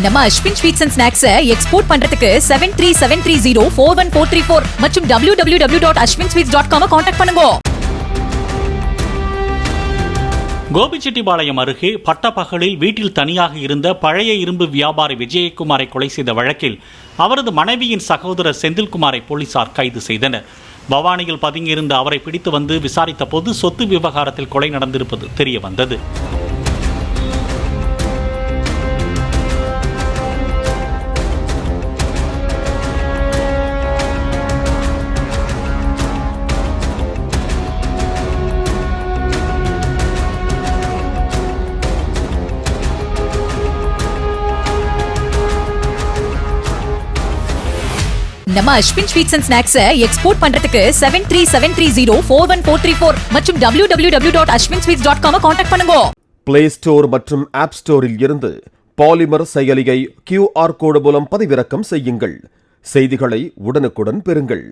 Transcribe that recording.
நம்ம Ashwin sweets and snacks export பண்றதுக்கு 7373041434 மற்றும் www.ashwinsweets.com கான்டாக்ட் பண்ணுங்க. கோபிச்செட்டிப்பாளையம் அருகே பட்டப்பகலில் வீட்டில் தனியாக இருந்த பழைய இரும்பு வியாபாரி விஜயகுமாரை கொலை செய்த வழக்கில் அவரது மனைவியின் சகோதரர் செந்தில்குமாரை போலீசார் கைது செய்தனர். பவானியில் பதுங்கியிருந்த அவரை பிடித்து வந்து விசாரித்த போது சொத்து விவகாரத்தில் கொலை நடந்திருப்பது தெரிய வந்தது. நம்ம Ashwin sweets and snacks export பண்றதுக்கு 7373041434 மற்றும் www.ashwinsweets.com கான்டாக்ட் பண்ணுங்க. பிளே ஸ்டோர் மற்றும் ஆப் ஸ்டோரில் இருந்து பாலிமர் செயலியை QR கோடு மூலம் பதிவிறக்கம் செய்யுங்கள். செய்திகளை உடனுக்குடன் பெறுங்கள்.